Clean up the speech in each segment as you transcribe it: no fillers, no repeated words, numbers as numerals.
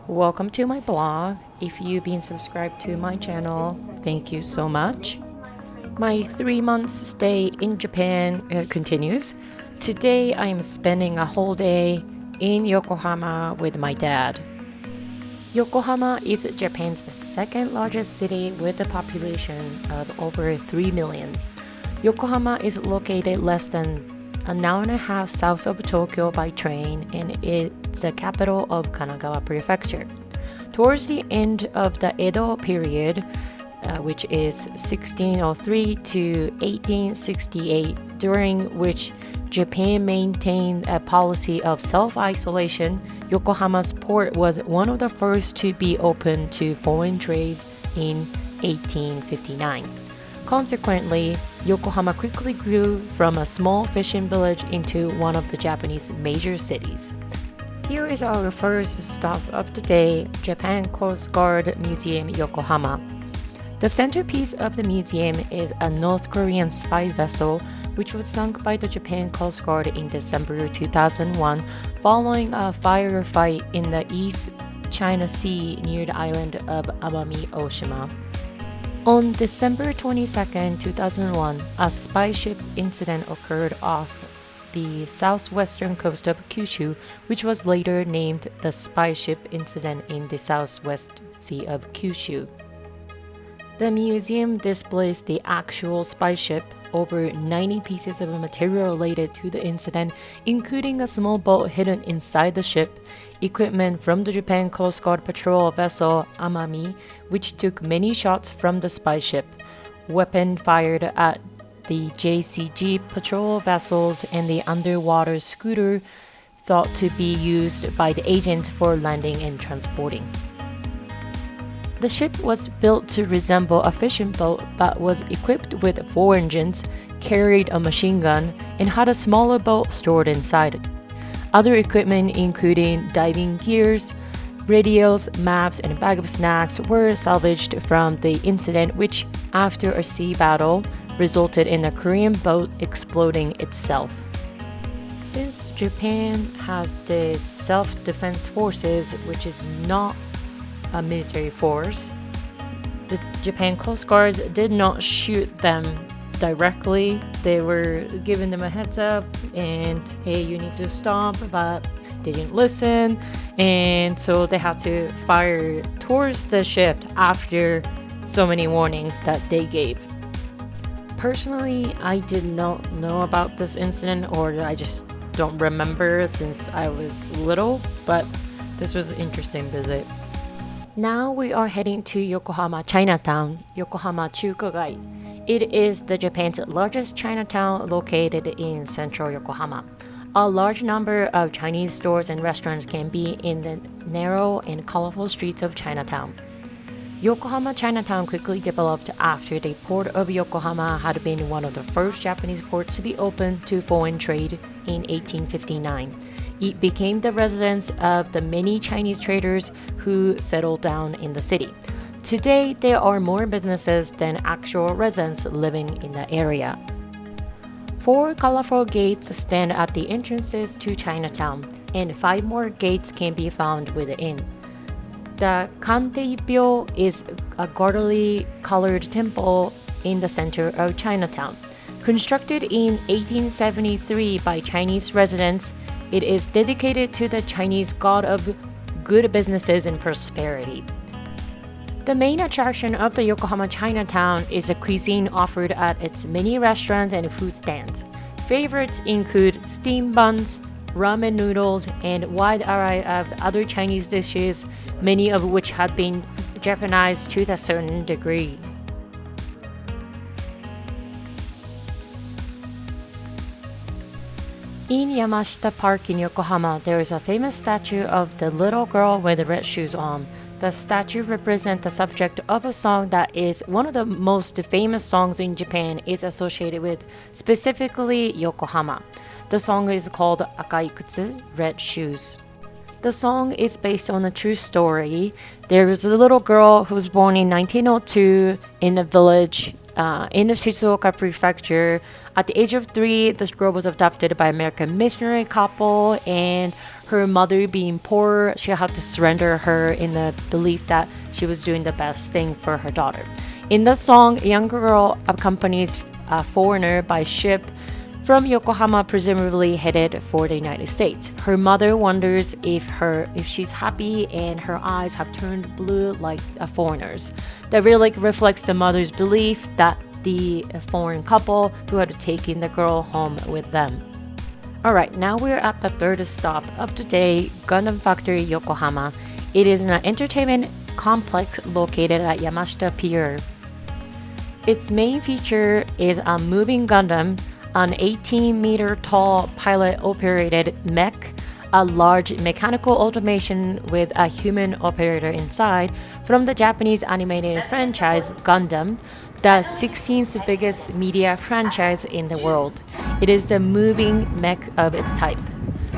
Welcome to my blog. If you've been subscribed to my channel, thank you so much. My 3 months stay in Japan continues. Today I am spending a whole day in Yokohama with my dad. Yokohama is Japan's second largest city with a population of over 3 million. Yokohama is located less than an hour and a half south of Tokyo by train, and it's the capital of Kanagawa Prefecture. Towards the end of the Edo period, which is 1603 to 1868, during which Japan maintained a policy of self-isolation, Yokohama's port was one of the first to be open to foreign trade in 1859. Consequently, Yokohama quickly grew from a small fishing village into one of the Japanese major cities. Here is our first stop of the day, Japan Coast Guard Museum, Yokohama. The centerpiece of the museum is a North Korean spy vessel which was sunk by the Japan Coast Guard in December 2001 following a firefight in the East China Sea near the island of Amami Oshima. On December 22, 2001, a spy ship incident occurred off the southwestern coast of Kyushu, which was later named the Spy Ship Incident in the Southwest Sea of Kyushu. The museum displays the actual spy ship, over 90 pieces of material related to the incident, including a small boat hidden inside the ship, equipment from the Japan Coast Guard patrol vessel Amami, which took many shots from the spy ship, weapon fired at the JCG patrol vessels, and the underwater scooter thought to be used by the agent for landing and transporting. The ship was built to resemble a fishing boat but was equipped with 4 engines, carried a machine gun, and had a smaller boat stored inside it. Other equipment, including diving gears, radios, maps, and a bag of snacks, were salvaged from the incident, which, after a sea battle, resulted in a Korean boat exploding itself. Since Japan has the self-defense forces, which is not a military force, the Japan Coast Guard did not shoot them directly. They were giving them a heads up and, hey, you need to stop, but they didn't listen, and so they had to fire towards the ship after so many warnings that they gave. Personally, I did not know about this incident, or I just don't remember since I was little, but this was an interesting visit. Now we are heading to Yokohama Chinatown, Yokohama Chukagai. It is the Japan's largest Chinatown located in central Yokohama. A large number of Chinese stores and restaurants can be in the narrow and colorful streets of Chinatown. Yokohama Chinatown quickly developed after the port of Yokohama had been one of the first Japanese ports to be opened to foreign trade in 1859. It became the residence of the many Chinese traders who settled down in the city. Today, there are more businesses than actual residents living in the area. 4 colorful gates stand at the entrances to Chinatown, and 5 more gates can be found within. The Kanteibyo is a gaudily colored temple in the center of Chinatown. Constructed in 1873 by Chinese residents, it is dedicated to the Chinese god of good businesses and prosperity. The main attraction of the Yokohama Chinatown is the cuisine offered at its many restaurants and food stands. Favorites include steamed buns, ramen noodles, and a wide array of other Chinese dishes, many of which have been Japanized to a certain degree. In Yamashita Park in Yokohama, there is a famous statue of the little girl with the red shoes on. The statue represents the subject of a song that is one of the most famous songs in Japan, is associated with specifically Yokohama. The song is called Akai Kutsu, Red Shoes. The song is based on a true story. There was a little girl who was born in 1902 in a village in the Shizuoka prefecture. At the age of 3, this girl was adopted by an American missionary couple, and her mother being poor, she had to surrender her in the belief that she was doing the best thing for her daughter. In the song, a young girl accompanies a foreigner by ship from Yokohama, presumably headed for the United States. Her mother wonders if she's happy, and her eyes have turned blue like a foreigner's. The lyric reflects the mother's belief that the foreign couple who had taken the girl home with them. Alright, now we're at the third stop of today, Gundam Factory Yokohama. It is an entertainment complex located at Yamashita Pier. Its main feature is a moving Gundam, an 18-meter tall pilot-operated mech, a large mechanical automation with a human operator inside, from the Japanese animated franchise Gundam, the 16th biggest media franchise in the world. It is the moving mech of its type.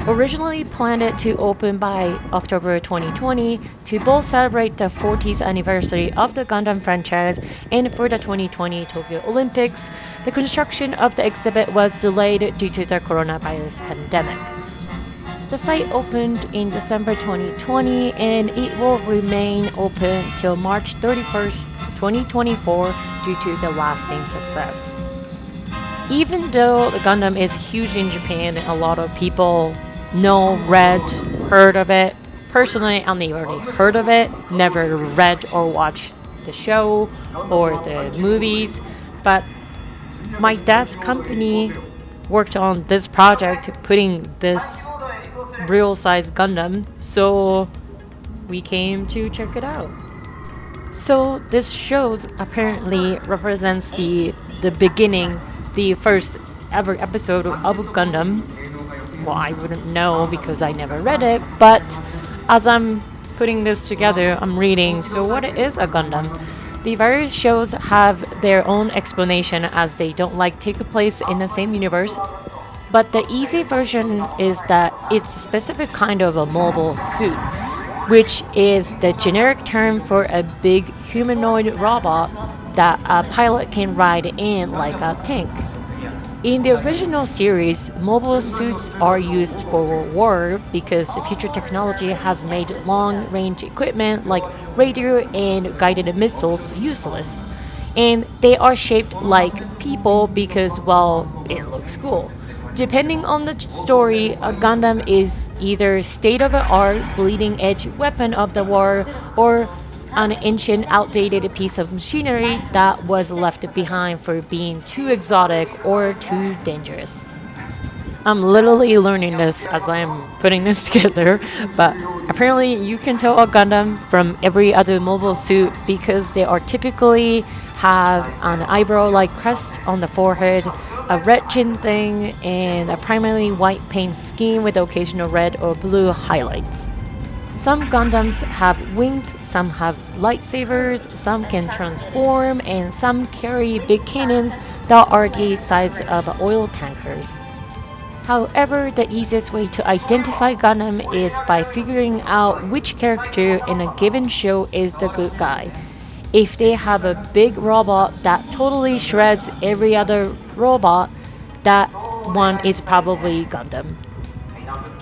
Originally planned to open by October 2020 to both celebrate the 40th anniversary of the Gundam franchise and for the 2020 Tokyo Olympics, the construction of the exhibit was delayed due to the coronavirus pandemic. The site opened in December 2020 and it will remain open till March 31st, 2024 due to the lasting success. Even though the Gundam is huge in Japan, a lot of people heard of it. Personally, I only already heard of it, never read or watched the show or the movies, but my dad's company worked on this project, putting this real-size Gundam, so we came to check it out. So this shows apparently represents the beginning, the first ever episode of Gundam. Well, I wouldn't know because I never read it, but as I'm putting this together, I'm reading, so what is a Gundam? The various shows have their own explanation as they don't take place in the same universe, but the easy version is that it's a specific kind of a mobile suit, which is the generic term for a big humanoid robot that a pilot can ride in like a tank. In the original series, mobile suits are used for war because future technology has made long-range equipment like radio and guided missiles useless. And they are shaped like people because, well, it looks cool. Depending on the story, a Gundam is either state-of-the-art bleeding-edge weapon of the war or an ancient, outdated piece of machinery that was left behind for being too exotic or too dangerous. I'm literally learning this as I'm putting this together, but apparently you can tell a Gundam from every other mobile suit because they are typically have an eyebrow-like crest on the forehead, a red chin thing, and a primarily white paint scheme with occasional red or blue highlights. Some Gundams have wings, some have lightsabers, some can transform, and some carry big cannons that are the size of oil tankers. However, the easiest way to identify Gundam is by figuring out which character in a given show is the good guy. If they have a big robot that totally shreds every other robot, that one is probably Gundam.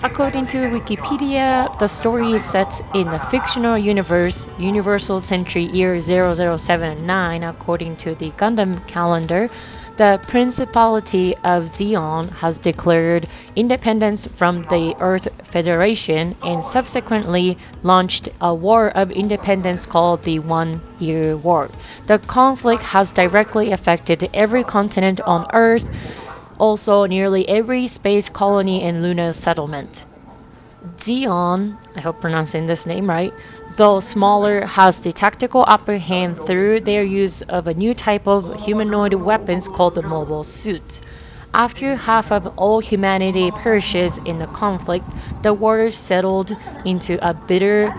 According to Wikipedia, the story is set in the fictional universe Universal Century Year 0079. According to the Gundam calendar, the Principality of Zeon has declared independence from the Earth Federation and subsequently launched a war of independence called the One-Year War. The conflict has directly affected every continent on Earth, also nearly every space colony and lunar settlement. Zeon, I hope I'm pronouncing this name right, though smaller, has the tactical upper hand through their use of a new type of humanoid weapons called the mobile suit. After half of all humanity perishes in the conflict, the war settled into a bitter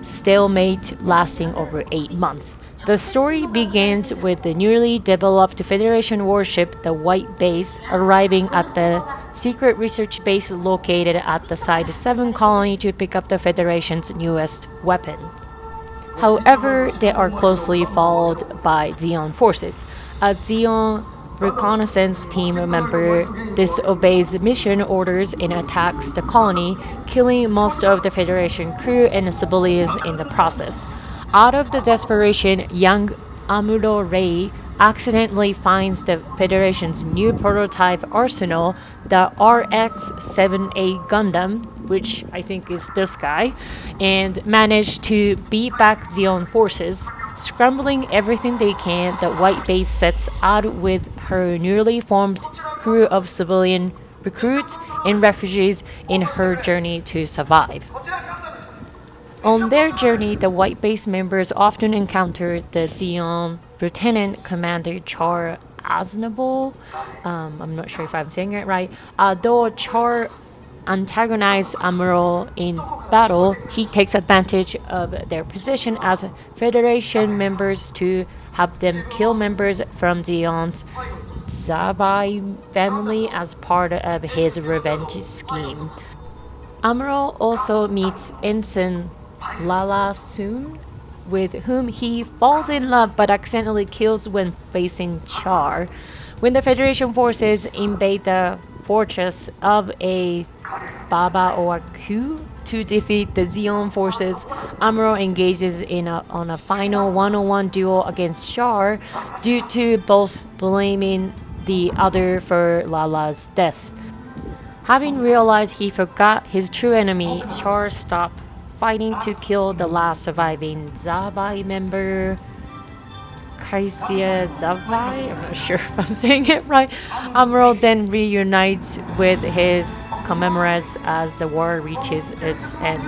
stalemate lasting over 8 months. The story begins with the newly developed Federation warship, the White Base, arriving at the secret research base located at the Side 7 colony to pick up the Federation's newest weapon. However, they are closely followed by Zeon forces. A Zeon reconnaissance team member disobeys mission orders and attacks the colony, killing most of the Federation crew and civilians in the process. Out of the desperation, young Amuro Ray accidentally finds the Federation's new prototype arsenal, the RX-7A Gundam, which I think is this guy, and manage to beat back Zeon forces. Scrambling everything they can, the White Base sets out with her newly formed crew of civilian recruits and refugees in her journey to survive. On their journey, the White Base members often encounter the Zeon Lieutenant Commander Char Aznavour. I'm not sure if I'm saying it right. Though Char antagonized Amuro in battle, he takes advantage of their position as Federation members to have them kill members from Zeon's Zabai family as part of his revenge scheme. Amuro also meets Ensign Lala Soon, with whom he falls in love but accidentally kills when facing Char. When the Federation forces invade the fortress of a Baba or Ku to defeat the Zeon forces, Amuro engages on a final one-on-one duel against Char due to both blaming the other for Lala's death. Having realized he forgot his true enemy, Char stopped fighting to kill the last surviving Zabai member, Kaisia Zabai. I'm not sure if I'm saying it right. Amuro then reunites with his comrades as the war reaches its end.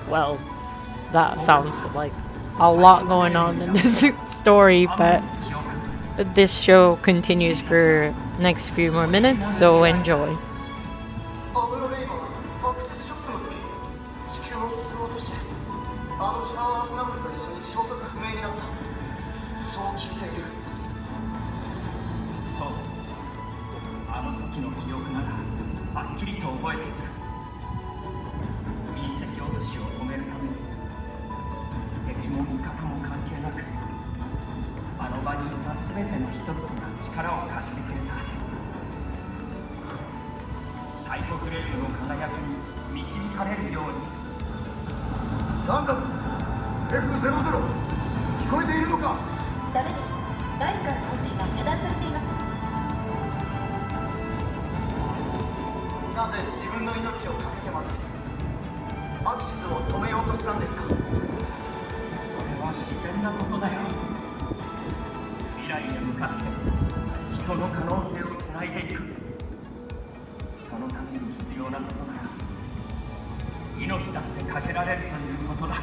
Well, that sounds like a lot going on in this story, but this show continues for next few more minutes, so enjoy. ガンダム F00 聞こえているのか。ダメです。外部からの音声が遮断されています。なぜ自分の命をかけてまでアクシスを止めようとしたんですか。それは自然なことだよ。未来へ向かって人の可能性をつないでいく。そのために必要なことなら命だってかけられるということだ。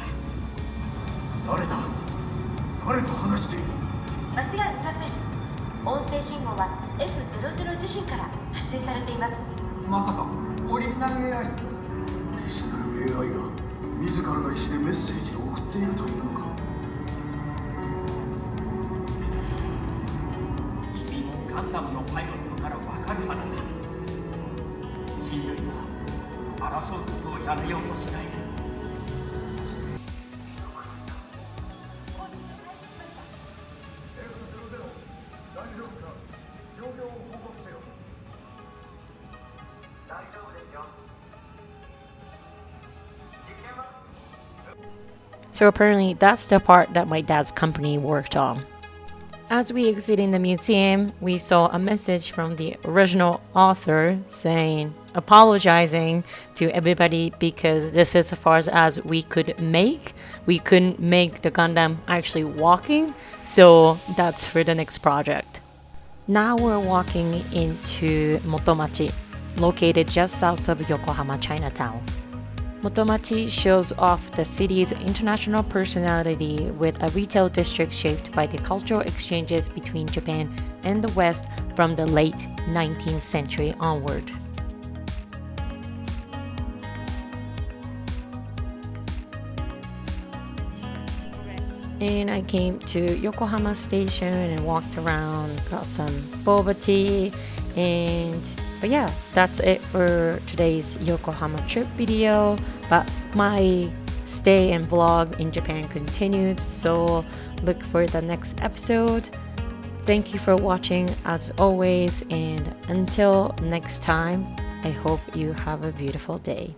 誰だ。彼と話している。間違いありません。音声信号は F00 自身から発信されています。まさかオリジナル AI。オリジナル AI が自らの意思でメッセージを送っているというのか。君もガンダムのパイロットならわかるはずだ。人類は争うことをやめようとしない。そして F00 大丈夫か。状況を報告せよ。大丈夫ですよ。実験は So apparently that's the part that my dad's company worked on. As we exited the museum, we saw a message from the original author saying, apologizing to everybody because this is as far as we could make. We couldn't make the Gundam actually walking, so that's for the next project. Now we're walking into Motomachi, located just south of Yokohama, Chinatown. Motomachi shows off the city's international personality with a retail district shaped by the cultural exchanges between Japan and the West from the late 19th century onward. And I came to Yokohama Station and walked around, got some boba tea, but yeah, that's it for today's Yokohama trip video. But my stay and vlog in Japan continues, so look for the next episode. Thank you for watching as always, and until next time, I hope you have a beautiful day.